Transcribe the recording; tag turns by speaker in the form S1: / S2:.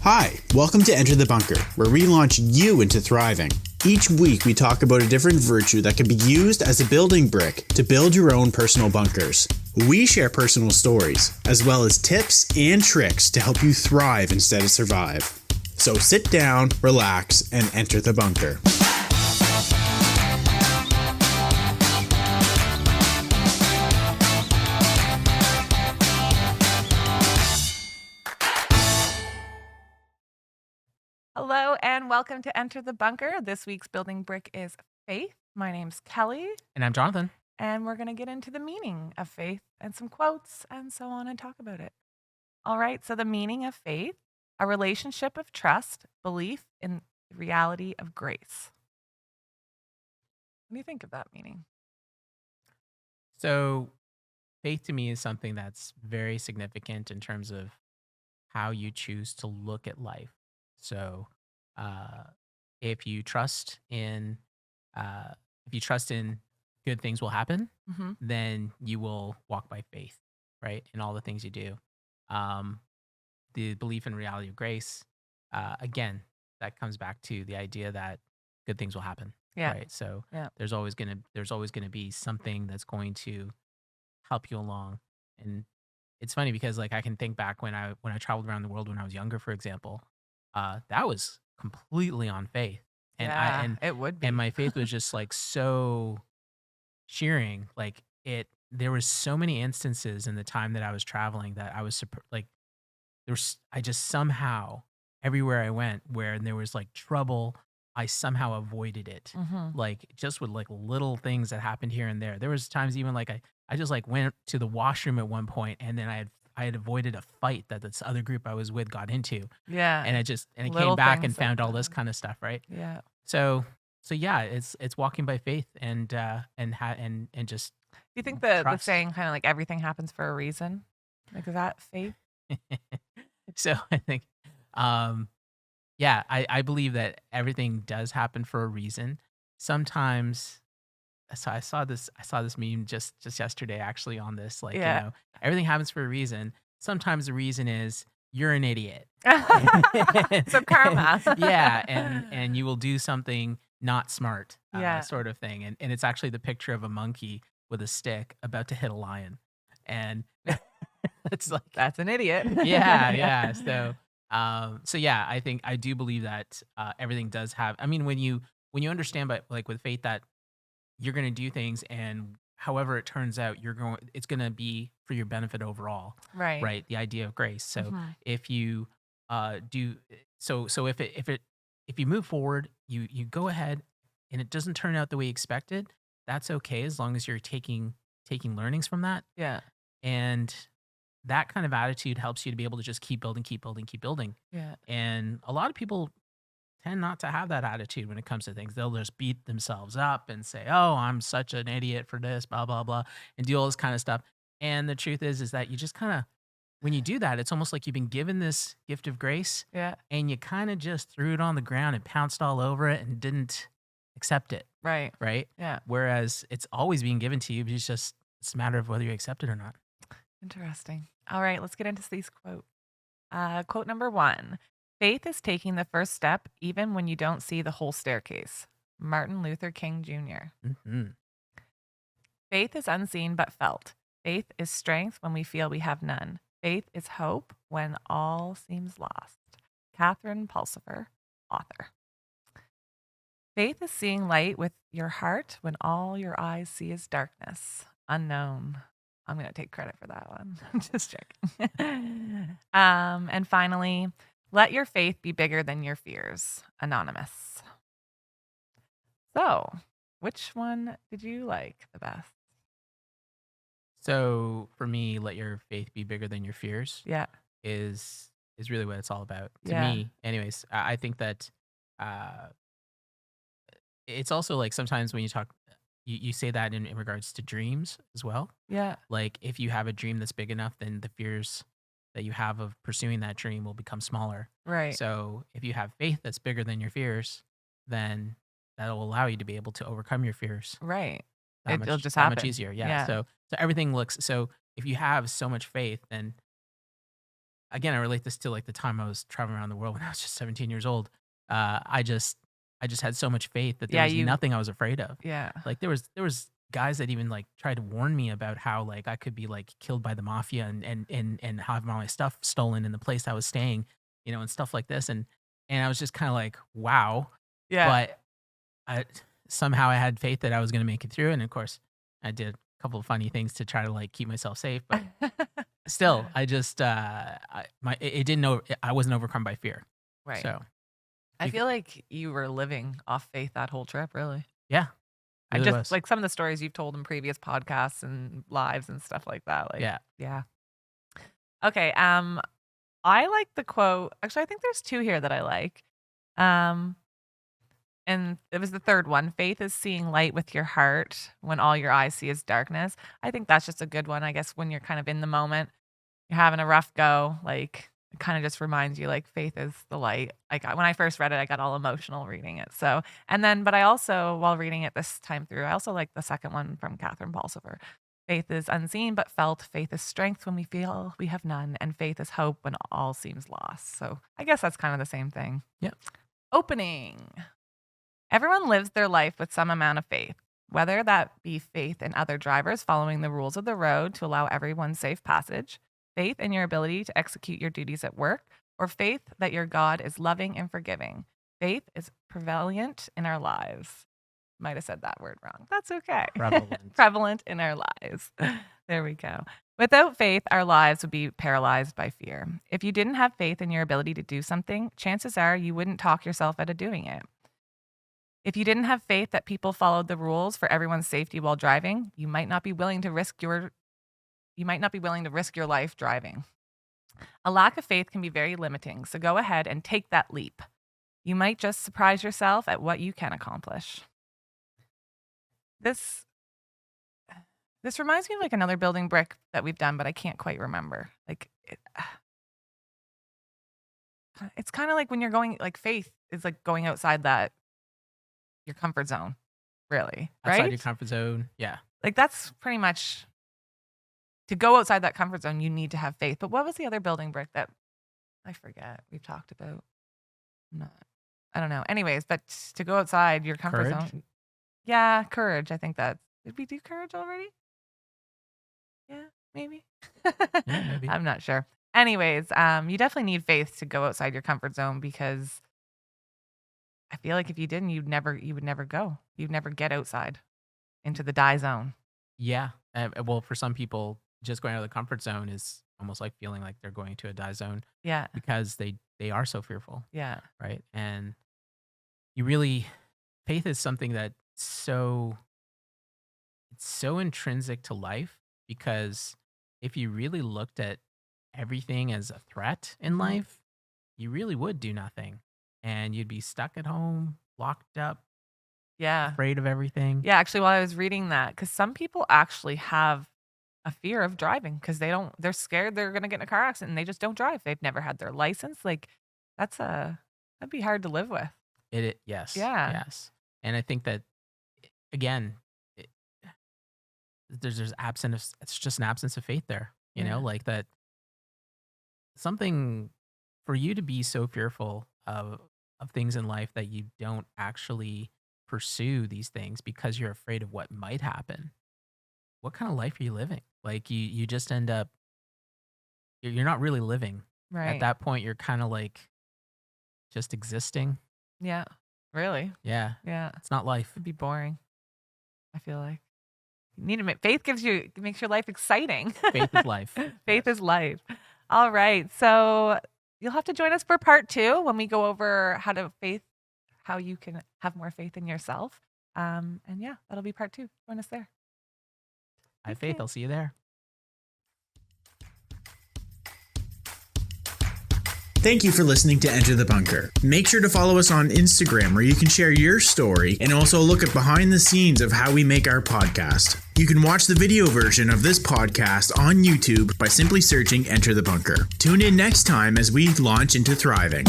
S1: Hi, welcome to Enter the Bunker, where we launch you into thriving. Each week, we talk about a different virtue that can be used as a building brick to build your own personal bunkers. We share personal stories, as well as tips and tricks to help you thrive instead of survive. So sit down, relax, and enter the bunker.
S2: Hello and welcome to Enter the Bunker. This week's building brick is faith. My name's Kelly,
S3: And I'm Jonathan.
S2: and we're going to get into the meaning of faith and some quotes and so on and talk about it. All right, so the meaning of faith, a relationship of trust, belief in the reality of grace. What do you think of that meaning?
S3: So, faith to me is something that's very significant in terms of how you choose to look at life. So, uh, if you trust in, good things will happen,
S2: Mm-hmm.
S3: then you will walk by faith, right? In all the things you do. Um, the belief in reality of grace, again, that comes back to the idea that good things will happen,
S2: Yeah.
S3: right? So
S2: Yeah.
S3: there's always gonna be something that's going to help you along. And it's funny because like I can think back when I traveled around the world when I was younger, for example, that was completely on faith, and I
S2: Yeah, it would
S3: and
S2: be.
S3: my faith was just like so shearing, like it. There was so many instances in the time that I was traveling that I was like I just somehow everywhere I went where there was like trouble, I somehow avoided it.
S2: Mm-hmm.
S3: Like just with like little things that happened here and there. There was times even like I just like went to the washroom at one point and then I had avoided a fight that this other group I was with got into.
S2: Yeah,
S3: And I came
S2: little
S3: back
S2: things
S3: and
S2: like
S3: found all this
S2: that.
S3: kind of stuff, right?
S2: Yeah.
S3: So yeah, it's walking by faith and just
S2: Do you think the
S3: trust.
S2: saying kind of like everything happens for a reason? Like, is that faith?
S3: So I think um yeah, I believe that everything does happen for a reason. Sometimes so I saw this meme just yesterday actually on this, like,
S2: Yeah.
S3: everything happens for a reason. Sometimes the reason is you're an idiot.
S2: So karma.
S3: Yeah, and you will do something not smart,
S2: Yeah.
S3: sort of thing. And it's actually the picture of a monkey with a stick about to hit a lion. And it's like
S2: That's an idiot.
S3: yeah,
S2: Yeah.
S3: yeah. So yeah, I think I do believe that everything does have. I mean, when you understand, but like with faith, that you're going to do things, and however it turns out, it's going to be for your benefit overall,
S2: Right.
S3: right? The idea of grace. So
S2: Mhm.
S3: if you do, so if you move forward, you go ahead, and it doesn't turn out the way you expected. That's okay as long as you're taking learnings from that,
S2: Yeah.
S3: and that kind of attitude helps you to be able to just keep building, keep building, keep building.
S2: Yeah.
S3: And a lot of people tend not to have that attitude when it comes to things. They'll just beat themselves up and say, "Oh, I'm such an idiot for this, blah blah blah," and do all this kind of stuff. And the truth is that you just kind of, when you do that, it's almost like you've been given this gift of grace,
S2: Yeah.
S3: and you kind of just threw it on the ground and pounced all over it and didn't accept it,
S2: Right.
S3: right?
S2: Yeah.
S3: Whereas it's always being given to you, but it's a matter of whether you accept it or not.
S2: Interesting. All right, let's get into these quotes. Quote number 1. Faith is taking the first step even when you don't see the whole staircase. Martin Luther King Jr.
S3: Hmm.
S2: Faith is unseen but felt. Faith is strength when we feel we have none. Faith is hope when all seems lost. Catherine Pulsifer, author. Faith is seeing light with your heart when all your eyes see is darkness. Unknown. I'm going to take credit for that one. Just checking. And finally, let your faith be bigger than your fears. Anonymous. So, which one did you like the best?
S3: So for me, let your faith be bigger than your fears
S2: Yeah.
S3: is really what it's all about to
S2: Yeah.
S3: me. Anyways, I think that uh, it's also like sometimes when you talk, you say that in regards to dreams as well.
S2: Yeah.
S3: Like if you have a dream that's big enough, then the fears that you have of pursuing that dream will become smaller.
S2: Right.
S3: So if you have faith that's bigger than your fears, then that'll allow you to be able to overcome your fears
S2: Right.
S3: that
S2: It'll
S3: much
S2: just
S3: that much
S2: happen.
S3: easier. Yeah.
S2: Yeah.
S3: So everything looks so if you have so much faith, then again, I relate this to like the time I was traveling around the world when I was just 17 years old. I just had so much faith that there was nothing I was afraid of.
S2: Yeah.
S3: Like there was guys that even like tried to warn me about how like I could be like killed by the mafia and have all my stuff stolen in the place I was staying, and stuff like this. And I was just kind of like, wow.
S2: Yeah.
S3: But somehow I had faith that I was going to make it through. And of course I did a couple of funny things to try to like keep myself safe, but still, I just, I wasn't overcome by fear.
S2: Right.
S3: So
S2: I feel like you were living off faith that whole trip, really.
S3: yeah.
S2: I
S3: really
S2: just
S3: was.
S2: like some of the stories you've told in previous podcasts and lives and stuff like that. Like,
S3: Yeah.
S2: Yeah. Okay. I like the quote. Actually, I think there's two here that I like. And it was the third one. Faith is seeing light with your heart when all your eyes see is darkness. I think that's just a good one. I guess when you're kind of in the moment, you're having a rough go, like it kind of just reminds you like faith is the light. Like when I first read it, I got all emotional reading it. So, but I also, while reading it this time through, I also like the second one from Catherine Pulsifer. Faith is unseen but felt. Faith is strength when we feel we have none. And faith is hope when all seems lost. So I guess that's kind of the same thing.
S3: Yep.
S2: Opening. Everyone lives their life with some amount of faith, whether that be faith in other drivers following the rules of the road to allow everyone safe passage, faith in your ability to execute your duties at work, or faith that your God is loving and forgiving. Faith is prevalent in our lives. Might have said that word wrong. That's okay.
S3: Prevalent.
S2: Prevalent in our lives. There we go. Without faith, our lives would be paralyzed by fear. If you didn't have faith in your ability to do something, chances are you wouldn't talk yourself out of doing it. If you didn't have faith that people followed the rules for everyone's safety while driving, you might not be willing to risk your life driving. A lack of faith can be very limiting, so go ahead and take that leap. You might just surprise yourself at what you can accomplish. This reminds me of like another building brick that we've done, but I can't quite remember. It's kind of like when you're going, like faith is like going outside your comfort zone, really, right?
S3: Outside your comfort zone. Yeah.
S2: Like that's pretty much, to go outside that comfort zone, you need to have faith. But what was the other building brick that I forget we've talked about? I don't know. Anyways, but to go outside your comfort zone. Yeah, courage. I think did we do courage already? Yeah, maybe.
S3: Yeah, maybe.
S2: I'm not sure. Anyways, you definitely need faith to go outside your comfort zone, because I feel like if you didn't, you would never go. You'd never get outside into the die zone.
S3: Yeah. Well, for some people, just going out of the comfort zone is almost like feeling like they're going to a die zone.
S2: Yeah.
S3: Because they are so fearful.
S2: Yeah.
S3: Right. And faith is something that's so intrinsic to life, because if you really looked at everything as a threat in life, you really would do nothing. And you'd be stuck at home, locked up, afraid of everything.
S2: Yeah, actually, while I was reading that, because some people actually have a fear of driving because they're scared they're going to get in a car accident and they just don't drive. They've never had their license. Like, that'd be hard to live with.
S3: Yes.
S2: Yeah.
S3: Yes. And I think that, again, it's just an absence of faith there, you know, like that something for you to be so fearful of things in life that you don't actually pursue these things because you're afraid of what might happen. What kind of life are you living? Like you just end up, you're not really living.
S2: Right.
S3: At that point, you're kind of like just existing.
S2: Yeah. Really?
S3: Yeah.
S2: Yeah.
S3: It's not life.
S2: It'd be boring, I feel like. You need to faith makes your life exciting.
S3: Faith is life.
S2: Faith is life. All right. So you'll have to join us for part 2 when we go over how you can have more faith in yourself. And yeah, that'll be part 2. Join us there.
S3: I have faith. I'll see you there.
S1: Thank you for listening to Enter the Bunker. Make sure to follow us on Instagram, where you can share your story and also look at behind the scenes of how we make our podcast. You can watch the video version of this podcast on YouTube by simply searching Enter the Bunker. Tune in next time as we launch into thriving.